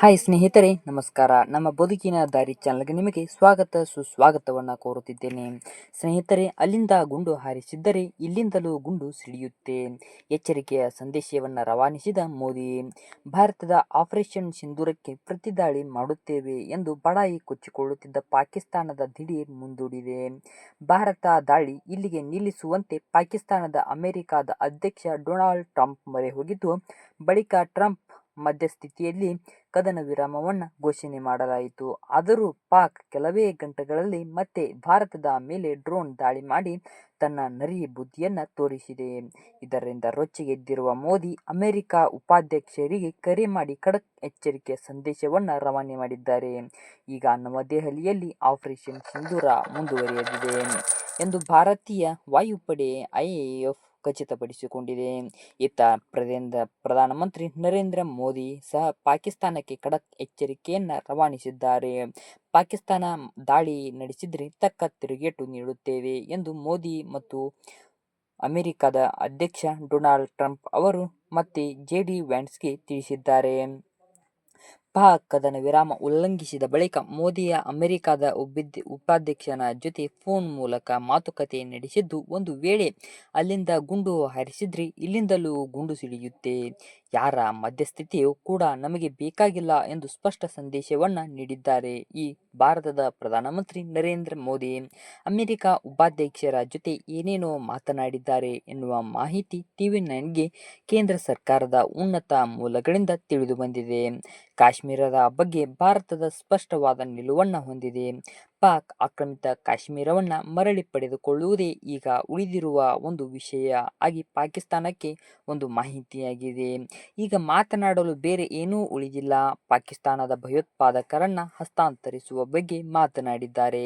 Hi ಸ್ನೇಹಿತರೆ, ನಮಸ್ಕಾರ. ನಮ್ಮ ಬದುಕಿನ ದಾರಿ ಚಾನಲ್ಗೆ ನಿಮಗೆ ಸುಸ್ವಾಗತವನ್ನು ಕೋರುತ್ತಿದ್ದೇನೆ. ಸ್ನೇಹಿತರೆ, ಅಲ್ಲಿಂದ ಗುಂಡು ಹಾರಿಸಿದ್ದರೆ ಇಲ್ಲಿಂದಲೂ ಗುಂಡು ಸಿಡಿಯುತ್ತೆ. ಎಚ್ಚರಿಕೆಯ ಸಂದೇಶವನ್ನು ರವಾನಿಸಿದ ಮೋದಿ. ಭಾರತದ ಆಪರೇಷನ್ ಸಿಂಧೂರಕ್ಕೆ ಪ್ರತಿದಾಳಿ ಮಾಡುತ್ತೇವೆ ಎಂದು ಬಡಾಯಿ ಕೊಚ್ಚಿಕೊಳ್ಳುತ್ತಿದ್ದ ಪಾಕಿಸ್ತಾನದ ದಿಢೀರ್ ಮುಂದೂಡಿದೆ. ಭಾರತ ದಾಳಿ ಇಲ್ಲಿಗೆ ನಿಲ್ಲಿಸುವಂತೆ ಪಾಕಿಸ್ತಾನದ ಅಮೆರಿಕದ ಅಧ್ಯಕ್ಷ ಡೊನಾಲ್ಡ್ ಟ್ರಂಪ್ ಮೊರೆ ಹೋಗಿದ್ದು, ಬಳಿಕ ಟ್ರಂಪ್ ಮಧ್ಯಸ್ಥಿಕೆಯಲ್ಲಿ ಕದನ ವಿರಾಮವನ್ನು ಘೋಷಣೆ ಮಾಡಲಾಯಿತು. ಆದರೂ ಪಾಕ್ ಕೆಲವೇ ಗಂಟೆಗಳಲ್ಲಿ ಮತ್ತೆ ಭಾರತದ ಮೇಲೆ ಡ್ರೋನ್ ದಾಳಿ ಮಾಡಿ ತನ್ನ ನರಿ ಬುದ್ಧಿಯನ್ನು ತೋರಿಸಿದೆ. ಇದರಿಂದ ರೊಚ್ಚಿಗೆದ್ದಿರುವ ಮೋದಿ ಅಮೆರಿಕ ಉಪಾಧ್ಯಕ್ಷರಿಗೆ ಕರೆ ಮಾಡಿ ಖಡಕ್ ಎಚ್ಚರಿಕೆಯ ಸಂದೇಶವನ್ನು ರವಾನೆ ಮಾಡಿದ್ದಾರೆ. ಈಗ ನವದೆಹಲಿಯಲ್ಲಿ ಆಪರೇಷನ್ ಸಿಂಧೂರ ಮುಂದುವರಿಯಲಿದೆ ಎಂದು ಭಾರತೀಯ ವಾಯುಪಡೆ ಐಎಎಫ್ ಖಚಿತಪಡಿಸಿಕೊಂಡಿದೆ. ಇತ್ತ ಪ್ರಧಾನಮಂತ್ರಿ ನರೇಂದ್ರ ಮೋದಿ ಸಹ ಪಾಕಿಸ್ತಾನಕ್ಕೆ ಖಡಕ್ ಎಚ್ಚರಿಕೆಯನ್ನು ರವಾನಿಸಿದ್ದಾರೆ. ಪಾಕಿಸ್ತಾನ ದಾಳಿ ನಡೆಸಿದರೆ ತಕ್ಕ ತಿರುಗೇಟು ನೀಡುತ್ತೇವೆ ಎಂದು ಮೋದಿ ಮತ್ತು ಅಮೆರಿಕದ ಅಧ್ಯಕ್ಷ ಡೊನಾಲ್ಡ್ ಟ್ರಂಪ್ ಅವರು ಮತ್ತೆ ಜೆಡಿ ವ್ಯಾನ್ಸ್ಗೆ ತಿಳಿಸಿದ್ದಾರೆ. ಪಾಕ್ ಕದನ ವಿರಾಮ ಉಲ್ಲಂಘಿಸಿದ ಬಳಿಕ ಮೋದಿಯ ಅಮೆರಿಕದ ಉಪಾಧ್ಯಕ್ಷನ ಜೊತೆ ಫೋನ್ ಮೂಲಕ ಮಾತುಕತೆ ನಡೆಸಿದ್ದು, ಒಂದು ವೇಳೆ ಅಲ್ಲಿಂದ ಗುಂಡು ಹಾರಿಸಿದ್ರೆ ಇಲ್ಲಿಂದಲೂ ಗುಂಡು ಸಿಡಿಯುತ್ತೆ. ಯಾರ ಮಧ್ಯಸ್ಥಿಕೆಯೂ ಕೂಡ ನಮಗೆ ಬೇಕಾಗಿಲ್ಲ ಎಂದು ಸ್ಪಷ್ಟ ಸಂದೇಶವನ್ನು ನೀಡಿದ್ದಾರೆ. ಈ ಭಾರತದ ಪ್ರಧಾನಮಂತ್ರಿ ನರೇಂದ್ರ ಮೋದಿ ಅಮೆರಿಕ ಉಪಾಧ್ಯಕ್ಷರ ಜೊತೆ ಏನೇನೋ ಮಾತನಾಡಿದ್ದಾರೆ ಎನ್ನುವ ಮಾಹಿತಿ TV9ಗೆ ಕೇಂದ್ರ ಸರ್ಕಾರದ ಉನ್ನತ ಮೂಲಗಳಿಂದ ತಿಳಿದು ಬಂದಿದೆ. ಕಾಶ್ಮೀರದ ಬಗ್ಗೆ ಭಾರತದ ಸ್ಪಷ್ಟವಾದ ನಿಲುವನ್ನು ಹೊಂದಿದೆ. ಪಾಕ್ ಆಕ್ರಮಿತ ಕಾಶ್ಮೀರವನ್ನು ಮರಳಿ ಪಡೆದುಕೊಳ್ಳುವುದೇ ಈಗ ಉಳಿದಿರುವ ಒಂದು ವಿಷಯ ಆಗಿ ಪಾಕಿಸ್ತಾನಕ್ಕೆ ಒಂದು ಮಾಹಿತಿಯಾಗಿದೆ. ಈಗ ಮಾತನಾಡಲು ಬೇರೆ ಏನೂ ಉಳಿದಿಲ್ಲ. ಪಾಕಿಸ್ತಾನದ ಭಯೋತ್ಪಾದಕರನ್ನು ಹಸ್ತಾಂತರಿಸುವ ಬಗ್ಗೆ ಮಾತನಾಡಿದ್ದಾರೆ.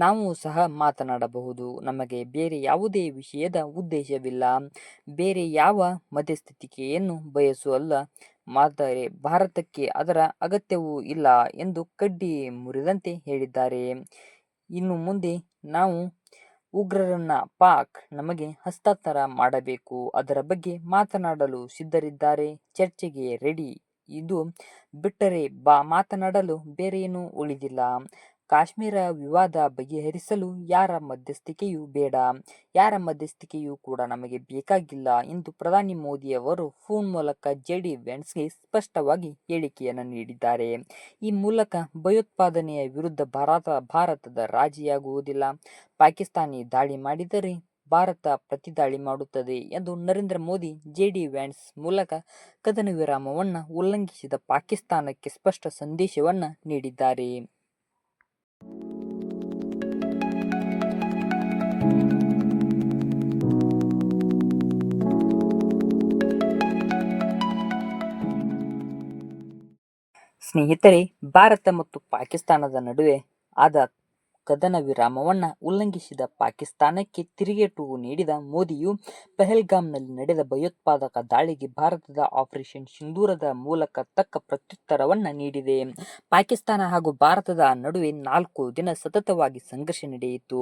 ನಾವು ಸಹ ಮಾತನಾಡಬಹುದು. ನಮಗೆ ಬೇರೆ ಯಾವುದೇ ವಿಷಯದ ಉದ್ದೇಶವಿಲ್ಲ. ಬೇರೆ ಯಾವ ಮಧ್ಯಸ್ಥಿಕೆಯನ್ನು ಬಯಸಲ್ಲ. ಆದರೆ ಭಾರತಕ್ಕೆ ಅದರ ಅಗತ್ಯವೂ ಇಲ್ಲ ಎಂದು ಕಡ್ಡಿ ಮುರಿದಂತೆ ಹೇಳಿದ್ದಾರೆ. ಇನ್ನು ಮುಂದೆ ನಾವು ಉಗ್ರರನ್ನ ಪಾಕ್ ನಮಗೆ ಹಸ್ತಾಂತರ ಮಾಡಬೇಕು. ಅದರ ಬಗ್ಗೆ ಮಾತನಾಡಲು ಸಿದ್ಧರಿದ್ದಾರೆ. ಚರ್ಚೆಗೆ ರೆಡಿ. ಇದು ಬಿಟ್ಟರೆ ಮಾತನಾಡಲು ಬೇರೇನೂ ಉಳಿದಿಲ್ಲ. ಕಾಶ್ಮೀರ ವಿವಾದ ಬಗೆಹರಿಸಲು ಯಾರ ಮಧ್ಯಸ್ಥಿಕೆಯೂ ಬೇಡ. ಯಾರ ಮಧ್ಯಸ್ಥಿಕೆಯೂ ಕೂಡ ನಮಗೆ ಬೇಕಾಗಿಲ್ಲ ಎಂದು ಪ್ರಧಾನಿ ಮೋದಿ ಅವರು ಫೋನ್ ಮೂಲಕ ಜೆಡಿ ವ್ಯಾನ್ಸ್ಗೆ ಸ್ಪಷ್ಟವಾಗಿ ಹೇಳಿಕೆಯನ್ನು ನೀಡಿದ್ದಾರೆ. ಈ ಮೂಲಕ ಭಯೋತ್ಪಾದನೆಯ ವಿರುದ್ಧ ಭಾರತದ ರಾಜಿಯಾಗುವುದಿಲ್ಲ. ಪಾಕಿಸ್ತಾನಿ ದಾಳಿ ಮಾಡಿದರೆ ಭಾರತ ಪ್ರತಿದಾಳಿ ಮಾಡುತ್ತದೆ ಎಂದು ನರೇಂದ್ರ ಮೋದಿ ಜೆಡಿ ವ್ಯಾನ್ಸ್ ಮೂಲಕ ಕದನ ವಿರಾಮವನ್ನು ಉಲ್ಲಂಘಿಸಿದ ಪಾಕಿಸ್ತಾನಕ್ಕೆ ಸ್ಪಷ್ಟ ಸಂದೇಶವನ್ನು ನೀಡಿದ್ದಾರೆ. ಸ್ನೇಹಿತರೆ, ಭಾರತ ಮತ್ತು ಪಾಕಿಸ್ತಾನದ ನಡುವೆ ಆದ ಕದನ ವಿರಾಮವನ್ನು ಉಲ್ಲಂಘಿಸಿದ ಪಾಕಿಸ್ತಾನಕ್ಕೆ ತಿರುಗೇಟು ನೀಡಿದ ಮೋದಿಯು ಪಹಲ್ಗಾಮ್ನಲ್ಲಿ ನಡೆದ ಭಯೋತ್ಪಾದಕ ದಾಳಿಗೆ ಭಾರತದ ಆಪರೇಷನ್ ಸಿಂಧೂರದ ಮೂಲಕ ತಕ್ಕ ಪ್ರತ್ಯುತ್ತರವನ್ನು ನೀಡಿದೆ. ಪಾಕಿಸ್ತಾನ ಹಾಗೂ ಭಾರತದ ನಡುವೆ 4 ದಿನ ಸತತವಾಗಿ ಸಂಘರ್ಷ ನಡೆಯಿತು.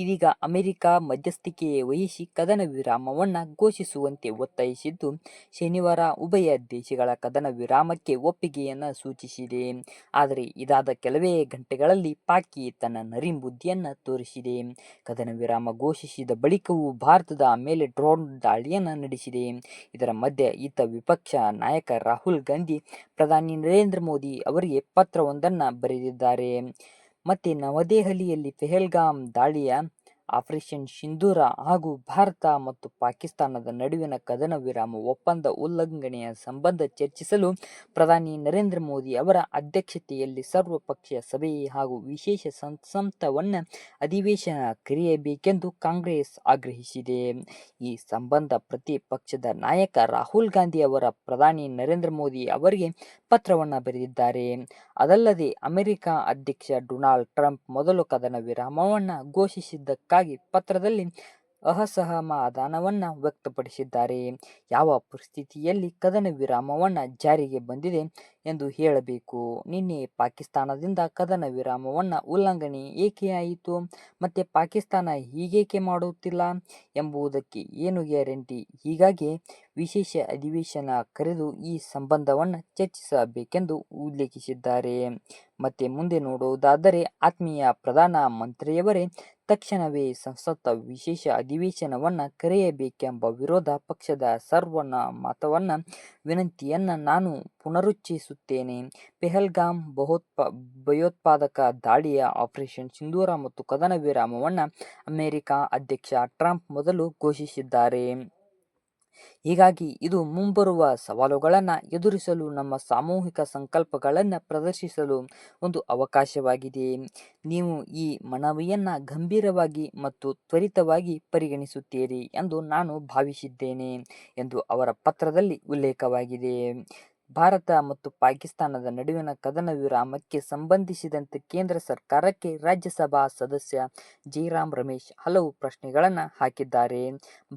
ಇದೀಗ ಅಮೆರಿಕ ಮಧ್ಯಸ್ಥಿಕೆ ವಹಿಸಿ ಕದನ ವಿರಾಮವನ್ನು ಘೋಷಿಸುವಂತೆ ಒತ್ತಾಯಿಸಿದ್ದು, ಶನಿವಾರ ಉಭಯ ದೇಶಗಳ ಕದನ ವಿರಾಮಕ್ಕೆ ಒಪ್ಪಿಗೆಯನ್ನು ಸೂಚಿಸಿದೆ. ಆದರೆ ಇದಾದ ಕೆಲವೇ ಗಂಟೆಗಳಲ್ಲಿ ಪಾಕಿ ತನ್ನ ನರಿ ಬುದ್ಧಿಯನ್ನು ತೋರಿಸಿದೆ. ಕದನ ವಿರಾಮ ಘೋಷಿಸಿದ ಬಳಿಕವೂ ಭಾರತದ ಮೇಲೆ ಡ್ರೋನ್ ದಾಳಿಯನ್ನು ನಡೆಸಿದೆ. ಇದರ ಮಧ್ಯೆ ಈತ ವಿಪಕ್ಷ ನಾಯಕ ರಾಹುಲ್ ಗಾಂಧಿ ಪ್ರಧಾನಿ ನರೇಂದ್ರ ಮೋದಿ ಅವರಿಗೆ ಪತ್ರವೊಂದನ್ನು ಬರೆದಿದ್ದಾರೆ. ಮತ್ತೆ ನವದೆಹಲಿಯಲ್ಲಿ ಪಹಲ್ಗಾಮ್ ದಾಳಿಯ ಆಪರೇಷನ್ ಸಿಂಧೂರ ಹಾಗೂ ಭಾರತ ಮತ್ತು ಪಾಕಿಸ್ತಾನದ ನಡುವಿನ ಕದನ ವಿರಾಮ ಒಪ್ಪಂದ ಉಲ್ಲಂಘನೆಯ ಸಂಬಂಧ ಚರ್ಚಿಸಲು ಪ್ರಧಾನಿ ನರೇಂದ್ರ ಮೋದಿ ಅವರ ಅಧ್ಯಕ್ಷತೆಯಲ್ಲಿ ಸರ್ವಪಕ್ಷೀಯ ಸಭೆ ಹಾಗೂ ವಿಶೇಷ ಸಂಸತ್ ಅಧಿವೇಶನ ಕರೆಯಬೇಕೆಂದು ಕಾಂಗ್ರೆಸ್ ಆಗ್ರಹಿಸಿದೆ. ಈ ಸಂಬಂಧ ಪ್ರತಿಪಕ್ಷದ ನಾಯಕ ರಾಹುಲ್ ಗಾಂಧಿ ಅವರ ಪ್ರಧಾನಿ ನರೇಂದ್ರ ಮೋದಿ ಅವರಿಗೆ ಪತ್ರವನ್ನು ಬರೆದಿದ್ದಾರೆ. ಅದಲ್ಲದೆ ಅಮೆರಿಕ ಅಧ್ಯಕ್ಷ ಡೊನಾಲ್ಡ್ ಟ್ರಂಪ್ ಮೊದಲು ಕದನ ವಿರಾಮವನ್ನು ಘೋಷಿಸಿದ್ದಕ್ಕಾಗಿ ಪತ್ರದಲ್ಲಿ ಅಸಮಾಧಾನವನ್ನು ವ್ಯಕ್ತಪಡಿಸಿದ್ದಾರೆ. ಯಾವ ಪರಿಸ್ಥಿತಿಯಲ್ಲಿ ಕದನ ವಿರಾಮವನ್ನು ಜಾರಿಗೆ ಬಂದಿದೆ ಎಂದು ಹೇಳಬೇಕು. ನಿನ್ನೆ ಪಾಕಿಸ್ತಾನದಿಂದ ಕದನ ವಿರಾಮವನ್ನು ಉಲ್ಲಂಘನೆ ಏಕೆ ಆಯಿತು ಮತ್ತು ಪಾಕಿಸ್ತಾನ ಹೀಗೇಕೆ ಮಾಡುತ್ತಿಲ್ಲ ಎಂಬುದಕ್ಕೆ ಏನು ಗ್ಯಾರಂಟಿ? ಹೀಗಾಗಿ ವಿಶೇಷ ಅಧಿವೇಶನ ಕರೆದು ಈ ಸಂಬಂಧವನ್ನು ಚರ್ಚಿಸಬೇಕೆಂದು ಉಲ್ಲೇಖಿಸಿದ್ದಾರೆ. ಮತ್ತೆ ಮುಂದೆ ನೋಡುವುದಾದರೆ, ಆತ್ಮೀಯ ಪ್ರಧಾನ ಮಂತ್ರಿಯವರೇ, ತಕ್ಷಣವೇ ಸಂಸತ್ ವಿಶೇಷ ಅಧಿವೇಶನವನ್ನು ಕರೆಯಬೇಕೆಂಬ ವಿರೋಧ ಪಕ್ಷದ ಸರ್ವಮತವನ್ನು ವಿನಂತಿಯನ್ನು ನಾನು ಪುನರುಚ್ಚರಿಸುತ್ತೇನೆ. ಪೆಹಲ್ಗಾಮ್ ಭಯೋತ್ಪಾದಕ ದಾಳಿಯ ಆಪರೇಷನ್ ಸಿಂಧೂರ ಮತ್ತು ಕದನ ವಿರಾಮವನ್ನು ಅಮೆರಿಕ ಅಧ್ಯಕ್ಷ ಟ್ರಂಪ್ ಮೊದಲು ಘೋಷಿಸಿದ್ದಾರೆ. ಹೀಗಾಗಿ ಇದು ಮುಂಬರುವ ಸವಾಲುಗಳನ್ನು ಎದುರಿಸಲು ನಮ್ಮ ಸಾಮೂಹಿಕ ಸಂಕಲ್ಪಗಳನ್ನು ಪ್ರದರ್ಶಿಸಲು ಒಂದು ಅವಕಾಶವಾಗಿದೆ. ನೀವು ಈ ಮನವಿಯನ್ನು ಗಂಭೀರವಾಗಿ ಮತ್ತು ತ್ವರಿತವಾಗಿ ಪರಿಗಣಿಸುತ್ತೀರಿ ಎಂದು ನಾನು ಭಾವಿಸಿದ್ದೇನೆ ಎಂದು ಅವರ ಪತ್ರದಲ್ಲಿ ಉಲ್ಲೇಖವಾಗಿದೆ. ಭಾರತ ಮತ್ತು ಪಾಕಿಸ್ತಾನದ ನಡುವಿನ ಕದನ ವಿರಾಮಕ್ಕೆ ಸಂಬಂಧಿಸಿದಂತೆ ಕೇಂದ್ರ ಸರ್ಕಾರಕ್ಕೆ ರಾಜ್ಯಸಭಾ ಸದಸ್ಯ ಜೈರಾಮ್ ರಮೇಶ್ ಹಲವು ಪ್ರಶ್ನೆಗಳನ್ನು ಹಾಕಿದ್ದಾರೆ.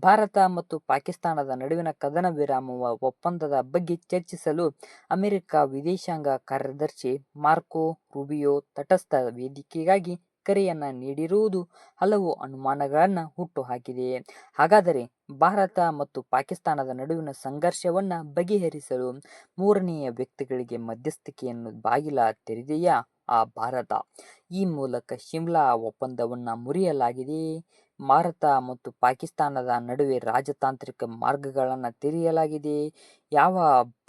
ಭಾರತ ಮತ್ತು ಪಾಕಿಸ್ತಾನದ ನಡುವಿನ ಕದನ ವಿರಾಮ ಒಪ್ಪಂದದ ಬಗ್ಗೆ ಚರ್ಚಿಸಲು ಅಮೆರಿಕ ವಿದೇಶಾಂಗ ಕಾರ್ಯದರ್ಶಿ ಮಾರ್ಕೊ ರೂಬಿಯೋ ತಟಸ್ಥ ವೇದಿಕೆಗಾಗಿ ಕರೆಯನ್ನು ನೀಡಿರುವುದು ಹಲವು ಅನುಮಾನಗಳನ್ನು ಹುಟ್ಟುಹಾಕಿದೆ. ಹಾಗಾದರೆ ಭಾರತ ಮತ್ತು ಪಾಕಿಸ್ತಾನದ ನಡುವಿನ ಸಂಘರ್ಷವನ್ನು ಬಗೆಹರಿಸಲು ಮೂರನೆಯ ವ್ಯಕ್ತಿಗಳಿಗೆ ಮಧ್ಯಸ್ಥಿಕೆಯನ್ನು ಬಾಗಿಲ ತೆರೆದೆಯಾ ಆ ಭಾರತ? ಈ ಮೂಲಕ ಶಿಮ್ಲಾ ಒಪ್ಪಂದವನ್ನು ಮುರಿಯಲಾಗಿದೆ. ಭಾರತ ಮತ್ತು ಪಾಕಿಸ್ತಾನದ ನಡುವೆ ರಾಜತಾಂತ್ರಿಕ ಮಾರ್ಗಗಳನ್ನು ತೆರೆಯಲಾಗಿದೆ. ಯಾವ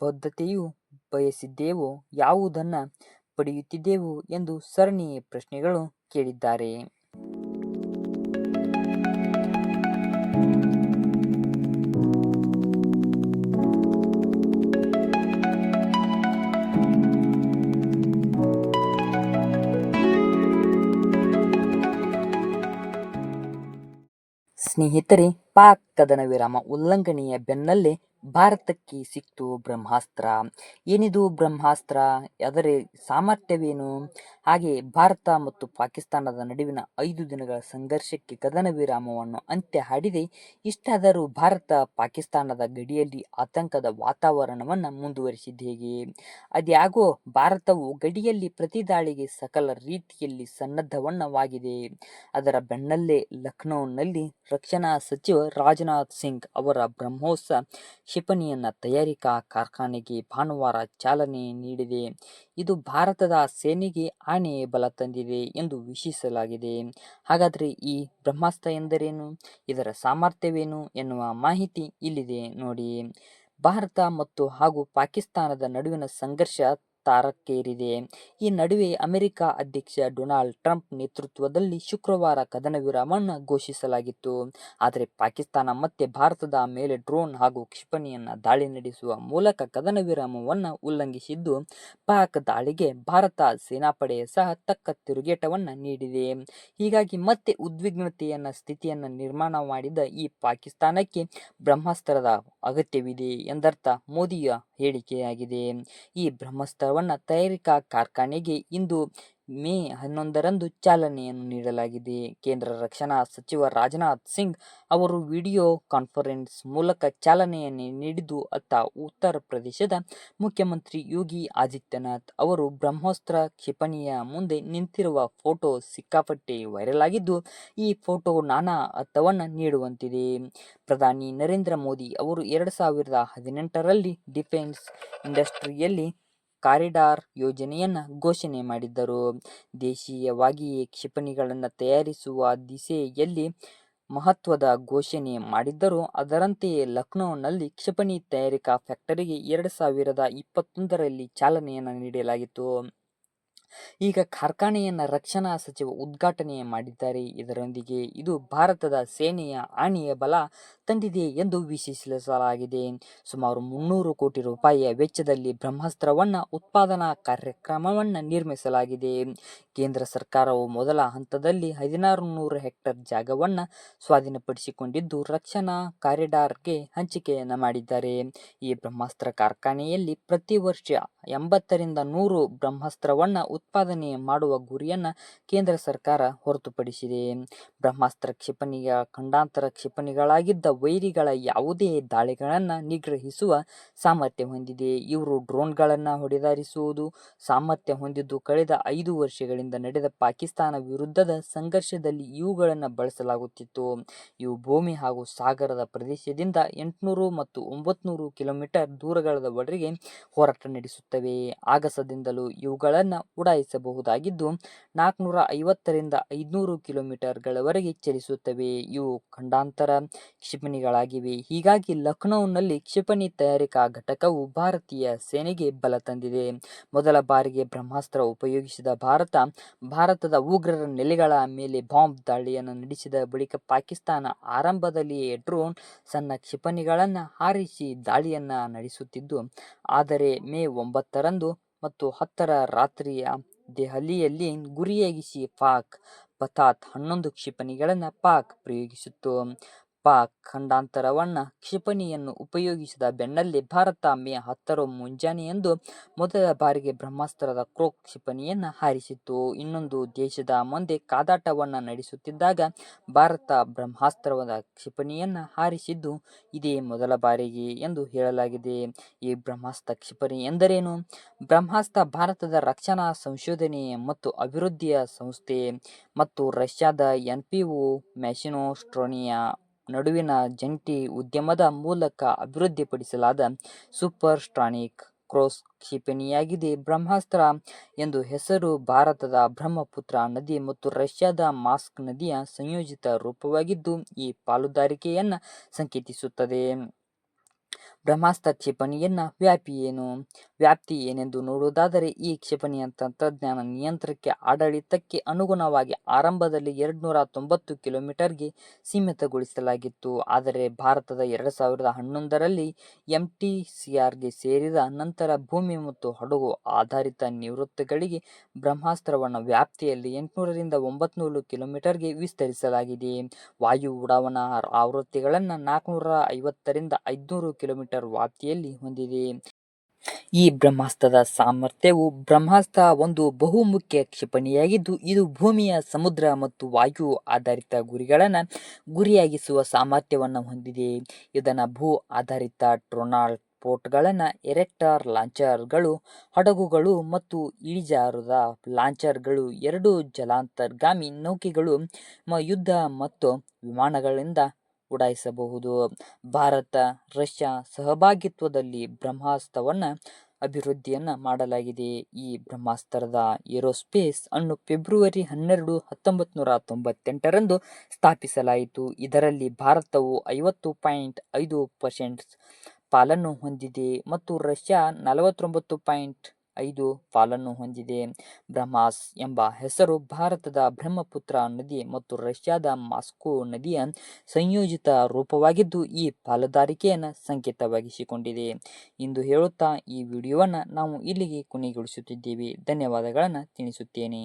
ಬದ್ಧತೆಯು ಬಯಸಿದ್ದೆವೋ ಯಾವುದನ್ನು ಪಡೆಯುತ್ತಿದ್ದೆವು ಎಂದು ಸರಣಿ ಪ್ರಶ್ನೆಗಳು ಕೇಳಿದ್ದಾರೆ. ಸ್ನೇಹಿತರೆ, ಪಾಕ್ ಕದನ ವಿರಾಮ ಉಲ್ಲಂಘನೆಯ ಬೆನ್ನಲ್ಲೇ ಭಾರತಕ್ಕೆ ಸಿಕ್ತು ಬ್ರಹ್ಮಾಸ್ತ್ರ. ಏನಿದು ಬ್ರಹ್ಮಾಸ್ತ್ರ? ಅದರ ಸಾಮರ್ಥ್ಯವೇನು? ಹಾಗೆ ಭಾರತ ಮತ್ತು ಪಾಕಿಸ್ತಾನದ ನಡುವಿನ 5 ದಿನಗಳ ಸಂಘರ್ಷಕ್ಕೆ ಕದನ ವಿರಾಮವನ್ನು ಅಂತ್ಯ ಹಾಡಿದೆ. ಇಷ್ಟಾದರೂ ಭಾರತ ಪಾಕಿಸ್ತಾನದ ಗಡಿಯಲ್ಲಿ ಆತಂಕದ ವಾತಾವರಣವನ್ನು ಮುಂದುವರಿಸಿದ್ದು ಹೇಗೆ? ಅದ್ಯಾಗೋ ಭಾರತವು ಗಡಿಯಲ್ಲಿ ಪ್ರತಿದಾಳಿಗೆ ಸಕಲ ರೀತಿಯಲ್ಲಿ ಸನ್ನದ್ಧವಾಗಿದೆ. ಅದರ ಬೆನ್ನಲ್ಲೇ ಲಖನೌನಲ್ಲಿ ರಕ್ಷಣಾ ಸಚಿವ ರಾಜನಾಥ್ ಸಿಂಗ್ ಅವರ ಬ್ರಹ್ಮೋಸ್ ಕ್ಷಿಪಣಿಯನ್ನ ತಯಾರಿಕಾ ಕಾರ್ಖಾನೆಗೆ ಭಾನುವಾರ ಚಾಲನೆ ನೀಡಿದೆ. ಇದು ಭಾರತದ ಸೇನೆಗೆ ಆನೆ ಬಲ ತಂದಿದೆ ಎಂದು ವೀಕ್ಷಿಸಲಾಗಿದೆ. ಹಾಗಾದರೆ ಈ ಬ್ರಹ್ಮಾಸ್ತ್ರ ಎಂದರೇನು? ಇದರ ಸಾಮರ್ಥ್ಯವೇನು ಎನ್ನುವ ಮಾಹಿತಿ ಇಲ್ಲಿದೆ ನೋಡಿ. ಭಾರತ ಮತ್ತು ಹಾಗೂ ಪಾಕಿಸ್ತಾನದ ನಡುವಿನ ಸಂಘರ್ಷ ತಾರಕ್ಕೇರಿದೆ. ಈ ನಡುವೆ ಅಮೆರಿಕ ಅಧ್ಯಕ್ಷ ಡೊನಾಲ್ಡ್ ಟ್ರಂಪ್ ನೇತೃತ್ವದಲ್ಲಿ ಶುಕ್ರವಾರ ಕದನ ವಿರಾಮವನ್ನು ಘೋಷಿಸಲಾಗಿತ್ತು. ಆದರೆ ಪಾಕಿಸ್ತಾನ ಮತ್ತೆ ಭಾರತದ ಮೇಲೆ ಡ್ರೋನ್ ಹಾಗೂ ಕ್ಷಿಪಣಿಯನ್ನು ದಾಳಿ ನಡೆಸುವ ಮೂಲಕ ಕದನ ವಿರಾಮವನ್ನು ಉಲ್ಲಂಘಿಸಿದ್ದು, ಪಾಕ್ ದಾಳಿಗೆ ಭಾರತ ಸೇನಾಪಡೆ ಸಹ ತಕ್ಕ ತಿರುಗೇಟವನ್ನು ನೀಡಿದೆ. ಹೀಗಾಗಿ ಮತ್ತೆ ಉದ್ವಿಗ್ನತೆಯ ಸ್ಥಿತಿಯನ್ನು ನಿರ್ಮಾಣ ಮಾಡಿದ ಈ ಪಾಕಿಸ್ತಾನಕ್ಕೆ ಬ್ರಹ್ಮಾಸ್ತ್ರದ ಅಗತ್ಯವಿದೆ ಎಂದರ್ಥ ಮೋದಿಯ ಹೇಳಿಕೆಯಾಗಿದೆ. ಈ ಬ್ರಹ್ಮಾಸ್ತ್ರವನ್ನು ತಯಾರಿಕಾ ಕಾರ್ಖಾನೆಗೆ ಇಂದು ಮೇ 11ರಂದು ಚಾಲನೆಯನ್ನು ನೀಡಲಾಗಿದೆ. ಕೇಂದ್ರ ರಕ್ಷಣಾ ಸಚಿವ ರಾಜನಾಥ್ ಸಿಂಗ್ ಅವರು ವಿಡಿಯೋ ಕಾನ್ಫರೆನ್ಸ್ ಮೂಲಕ ಚಾಲನೆಯನ್ನು ನೀಡಿದ್ದು, ಅತ್ತ ಉತ್ತರ ಪ್ರದೇಶದ ಮುಖ್ಯಮಂತ್ರಿ ಯೋಗಿ ಆದಿತ್ಯನಾಥ್ ಅವರು ಬ್ರಹ್ಮೋಸ್ತ್ರ ಕ್ಷಿಪಣಿಯ ಮುಂದೆ ನಿಂತಿರುವ ಫೋಟೋ ಸಿಕ್ಕಾಪಟ್ಟೆ ವೈರಲ್ ಆಗಿದ್ದು, ಈ ಫೋಟೋ ನಾನಾ ಅರ್ಥವನ್ನು ನೀಡುವಂತಿದೆ. ಪ್ರಧಾನಿ ನರೇಂದ್ರ ಮೋದಿ ಅವರು 2018ರಲ್ಲಿ ಡಿಫೆನ್ಸ್ ಇಂಡಸ್ಟ್ರಿಯಲ್ ಕಾರಿಡಾರ್ ಯೋಜನೆಯನ್ನು ಘೋಷಣೆ ಮಾಡಿದ್ದರು. ದೇಶೀಯವಾಗಿಯೇ ಕ್ಷಿಪಣಿಗಳನ್ನು ತಯಾರಿಸುವ ದಿಸೆಯಲ್ಲಿ ಮಹತ್ವದ ಘೋಷಣೆ ಮಾಡಿದ್ದರು. ಅದರಂತೆಯೇ ಲಖನೌನಲ್ಲಿ ಕ್ಷಿಪಣಿ ತಯಾರಿಕಾ ಫ್ಯಾಕ್ಟರಿಗೆ 2021ರಲ್ಲಿ ಚಾಲನೆಯನ್ನು ನೀಡಲಾಗಿತ್ತು. ಈಗ ಕಾರ್ಖಾನೆಯನ್ನು ರಕ್ಷಣಾ ಸಚಿವ ಉದ್ಘಾಟನೆ ಮಾಡಿದ್ದಾರೆ. ಇದರೊಂದಿಗೆ ಇದು ಭಾರತದ ಸೇನೆಯ ಆನೆಯ ಬಲ ತಂದಿದೆ ಎಂದು ವಿಶ್ಲೇಷಿಸಲಾಗಿದೆ. ಸುಮಾರು 300 ಕೋಟಿ ರೂಪಾಯಿಯ ವೆಚ್ಚದಲ್ಲಿ ಬ್ರಹ್ಮಾಸ್ತ್ರವನ್ನು ಉತ್ಪಾದನಾ ಕಾರ್ಯಕ್ರಮವನ್ನು ನಿರ್ಮಿಸಲಾಗಿದೆ. ಕೇಂದ್ರ ಸರ್ಕಾರವು ಮೊದಲ ಹಂತದಲ್ಲಿ 1600 ಹೆಕ್ಟೇರ್ ಜಾಗವನ್ನು ಸ್ವಾಧೀನಪಡಿಸಿಕೊಂಡಿದ್ದು, ರಕ್ಷಣಾ ಕಾರಿಡಾರ್ಗೆ ಹಂಚಿಕೆಯನ್ನು ಮಾಡಿದ್ದಾರೆ. ಈ ಬ್ರಹ್ಮಾಸ್ತ್ರ ಕಾರ್ಖಾನೆಯಲ್ಲಿ ಪ್ರತಿ ವರ್ಷ 80ರಿಂದ 100 ಬ್ರಹ್ಮಾಸ್ತ್ರವನ್ನು ಉತ್ಪಾದನೆ ಮಾಡುವ ಗುರಿಯನ್ನು ಕೇಂದ್ರ ಸರ್ಕಾರ ಹೊರತುಪಡಿಸಿದೆ. ಬ್ರಹ್ಮಾಸ್ತ್ರ ಕ್ಷಿಪಣಿಯ ಖಂಡಾಂತರ ಕ್ಷಿಪಣಿಗಳಾಗಿದ್ದ ವೈರಿಗಳ ಯಾವುದೇ ದಾಳಿಗಳನ್ನು ನಿಗ್ರಹಿಸುವ ಸಾಮರ್ಥ್ಯ ಹೊಂದಿದೆ. ಇವರು ಡ್ರೋನ್ಗಳನ್ನು ಹೊಡೆದಾರಿಸುವುದು ಸಾಮರ್ಥ್ಯ ಹೊಂದಿದ್ದು, ಕಳೆದ 5 ವರ್ಷಗಳಿಂದ ನಡೆದ ಪಾಕಿಸ್ತಾನ ವಿರುದ್ಧದ ಸಂಘರ್ಷದಲ್ಲಿ ಇವುಗಳನ್ನು ಬಳಸಲಾಗುತ್ತಿತ್ತು. ಇವು ಭೂಮಿ ಹಾಗೂ ಸಾಗರದ ಪ್ರದೇಶದಿಂದ 800 ಮತ್ತು 900 ಕಿಲೋಮೀಟರ್ ದೂರಗಳವರೆಗೆ ಹೋರಾಟ ನಡೆಸುತ್ತವೆ. ಆಗಸದಿಂದಲೂ ಇವುಗಳನ್ನು ಉಡಾಯಿಸಬಹುದಾಗಿದ್ದು 450 ರಿಂದ 500 ಕಿಲೋಮೀಟರ್ಗಳವರೆಗೆ ಚಲಿಸುತ್ತವೆ. ಇವು ಖಂಡಾಂತರ ಕ್ಷಿಪಣಿಗಳಾಗಿವೆ. ಹೀಗಾಗಿ ಲಖನೌನಲ್ಲಿ ಕ್ಷಿಪಣಿ ತಯಾರಿಕಾ ಘಟಕವು ಭಾರತೀಯ ಸೇನೆಗೆ ಬಲ ತಂದಿದೆ. ಮೊದಲ ಬಾರಿಗೆ ಬ್ರಹ್ಮಾಸ್ತ್ರ ಉಪಯೋಗಿಸಿದ ಭಾರತದ ಉಗ್ರರ ನೆಲೆಗಳ ಮೇಲೆ ಬಾಂಬ್ ದಾಳಿಯನ್ನು ನಡೆಸಿದ ಬಳಿಕ ಪಾಕಿಸ್ತಾನ ಆರಂಭದಲ್ಲಿಯೇ ಡ್ರೋನ್, ಸಣ್ಣ ಕ್ಷಿಪಣಿಗಳನ್ನು ಹಾರಿಸಿ ದಾಳಿಯನ್ನು ನಡೆಸುತ್ತಿದ್ದು, ಆದರೆ ಮೇ 9 ರಂದು ಮತ್ತು 10 ರ ರಾತ್ರಿಯ ದೆಹಲಿಯಲ್ಲಿ ಗುರಿಯಾಗಿಸಿ ಪಾಕ್ ಪಥಾತ್ 11 ಕ್ಷಿಪಣಿಗಳನ್ನು ಪಾಕ್ ಪ್ರಯೋಗಿಸಿತ್ತು. ಪಾಕ್ ಖಂಡಾಂತರವನ್ನ ಕ್ಷಿಪಣಿಯನ್ನು ಉಪಯೋಗಿಸಿದ ಬೆನ್ನಲ್ಲೇ ಭಾರತ ಮೇ 10 ಮುಂಜಾನೆಯಂದು ಮೊದಲ ಬಾರಿಗೆ ಬ್ರಹ್ಮಾಸ್ತ್ರದ ಕ್ರೋಕ್ ಕ್ಷಿಪಣಿಯನ್ನು ಹಾರಿಸಿತ್ತು. ಇನ್ನೊಂದು ದೇಶದ ಮುಂದೆ ಕಾದಾಟವನ್ನು ನಡೆಸುತ್ತಿದ್ದಾಗ ಭಾರತ ಬ್ರಹ್ಮಾಸ್ತ್ರದ ಕ್ಷಿಪಣಿಯನ್ನು ಹಾರಿಸಿದ್ದು ಇದೇ ಮೊದಲ ಬಾರಿಗೆ ಎಂದು ಹೇಳಲಾಗಿದೆ. ಈ ಬ್ರಹ್ಮಾಸ್ತ್ರ ಕ್ಷಿಪಣಿ ಎಂದರೇನು? ಬ್ರಹ್ಮಾಸ್ತ್ರ ಭಾರತದ ರಕ್ಷಣಾ ಸಂಶೋಧನೆ ಮತ್ತು ಅಭಿವೃದ್ಧಿಯ ಸಂಸ್ಥೆ ಮತ್ತು ರಷ್ಯಾದ NPO ಮ್ಯಾಶಿನೋಸ್ಟ್ರೋನಿಯಾ ನಡುವಿನ ಜಂಟಿ ಉದ್ಯಮದ ಮೂಲಕ ಅಭಿವೃದ್ಧಿಪಡಿಸಲಾದ ಸೂಪರ್ಸಾನಿಕ್ ಕ್ರೂಸ್ ಕ್ಷಿಪಣಿಯಾಗಿದೆ. ಬ್ರಹ್ಮಾಸ್ತ್ರ ಎಂದು ಹೆಸರು ಭಾರತದ ಬ್ರಹ್ಮಪುತ್ರ ನದಿ ಮತ್ತು ರಷ್ಯಾದ ಮಾಸ್ಕ್ ನದಿಯ ಸಂಯೋಜಿತ ರೂಪವಾಗಿದ್ದು, ಈ ಪಾಲುದಾರಿಕೆಯನ್ನು ಸಂಕೇತಿಸುತ್ತದೆ. ಬ್ರಹ್ಮಾಸ್ತ್ರ ಕ್ಷಿಪಣಿಯನ್ನ ವ್ಯಾಪ್ತಿ ಏನೆಂದು ನೋಡುವುದಾದರೆ, ಈ ಕ್ಷಿಪಣಿಯ ತಂತ್ರಜ್ಞಾನ ನಿಯಂತ್ರಣಕ್ಕೆ ಆಡಳಿತಕ್ಕೆ ಅನುಗುಣವಾಗಿ ಆರಂಭದಲ್ಲಿ 290 ಕಿಲೋಮೀಟರ್ಗೆ ಸೀಮಿತಗೊಳಿಸಲಾಗಿತ್ತು. ಆದರೆ ಭಾರತದ 2011ರಲ್ಲಿ MTCRಗೆ ಸೇರಿದ ನಂತರ ಭೂಮಿ ಮತ್ತು ಹಡಗು ಆಧಾರಿತ ನಿವೃತ್ತಿಗಳಿಗೆ ಬ್ರಹ್ಮಾಸ್ತ್ರವನ್ನು ವ್ಯಾಪ್ತಿಯಲ್ಲಿ 800 ರಿಂದ 900 ಕಿಲೋಮೀಟರ್ಗೆ ವಿಸ್ತರಿಸಲಾಗಿದೆ. ವಾಯು ಉಡಾವಣಾ ಆವೃತ್ತಿಗಳನ್ನು 450 ರಿಂದ 500 ಕಿಲೋಮೀಟರ್ ವ್ಯಾಪ್ತಿಯಲ್ಲಿ ಹೊಂದಿದೆ. ಈ ಬ್ರಹ್ಮಾಸ್ತ್ರದ ಸಾಮರ್ಥ್ಯವು ಬ್ರಹ್ಮಾಸ್ತ್ರ ಒಂದು ಬಹುಮುಖ್ಯ ಕ್ಷಿಪಣಿಯಾಗಿದ್ದು, ಇದು ಭೂಮಿಯ, ಸಮುದ್ರ ಮತ್ತು ವಾಯು ಆಧಾರಿತ ಗುರಿಗಳನ್ನು ಗುರಿಯಾಗಿಸುವ ಸಾಮರ್ಥ್ಯವನ್ನು ಹೊಂದಿದೆ. ಇದನ್ನು ಭೂ ಆಧಾರಿತ ಟೊರ್ನಾಡೋಟ್ಗಳನ್ನು, ಎರೆಕ್ಟರ್ ಲಾಂಚರ್ಗಳು, ಹಡಗುಗಳು ಮತ್ತು ಇಳಿಜಾರದ ಲಾಂಚರ್ಗಳು, 2 ಜಲಾಂತರ್ಗಾಮಿ ನೌಕೆಗಳು, ಯುದ್ಧ ಮತ್ತು ವಿಮಾನಗಳಿಂದ ಉಡಾಯಿಸಬಹುದು. ಭಾರತ ರಷ್ಯಾ ಸಹಭಾಗಿತ್ವದಲ್ಲಿ ಬ್ರಹ್ಮಾಸ್ತ್ರವನ್ನು ಅಭಿವೃದ್ಧಿಯನ್ನು ಮಾಡಲಾಗಿದೆ. ಈ ಬ್ರಹ್ಮಾಸ್ತ್ರದ ಏರೋಸ್ಪೇಸ್ ಅನ್ನು ಫೆಬ್ರವರಿ 12, 1998 ರಂದು ಸ್ಥಾಪಿಸಲಾಯಿತು. ಇದರಲ್ಲಿ ಭಾರತವು 50.5% ಪಾಲನ್ನು ಹೊಂದಿದೆ ಮತ್ತು ರಷ್ಯಾ 49.5% ಪಾಲನ್ನು ಹೊಂದಿದೆ. ಬ್ರಹ್ಮಾಸ್ ಎಂಬ ಹೆಸರು ಭಾರತದ ಬ್ರಹ್ಮಪುತ್ರ ನದಿ ಮತ್ತು ರಷ್ಯಾದ ಮಾಸ್ಕೋ ನದಿಯ ಸಂಯೋಜಿತ ರೂಪವಾಗಿದ್ದು, ಈ ಪಾಲುದಾರಿಕೆಯನ್ನು ಸಂಕೇತವಾಗಿಸಿಕೊಂಡಿದೆ ಎಂದು ಹೇಳುತ್ತಾ ಈ ವಿಡಿಯೋವನ್ನು ನಾವು ಇಲ್ಲಿಗೆ ಕೊನೆಗೊಳಿಸುತ್ತಿದ್ದೇವೆ. ಧನ್ಯವಾದಗಳನ್ನು ತಿಳಿಸುತ್ತೇನೆ.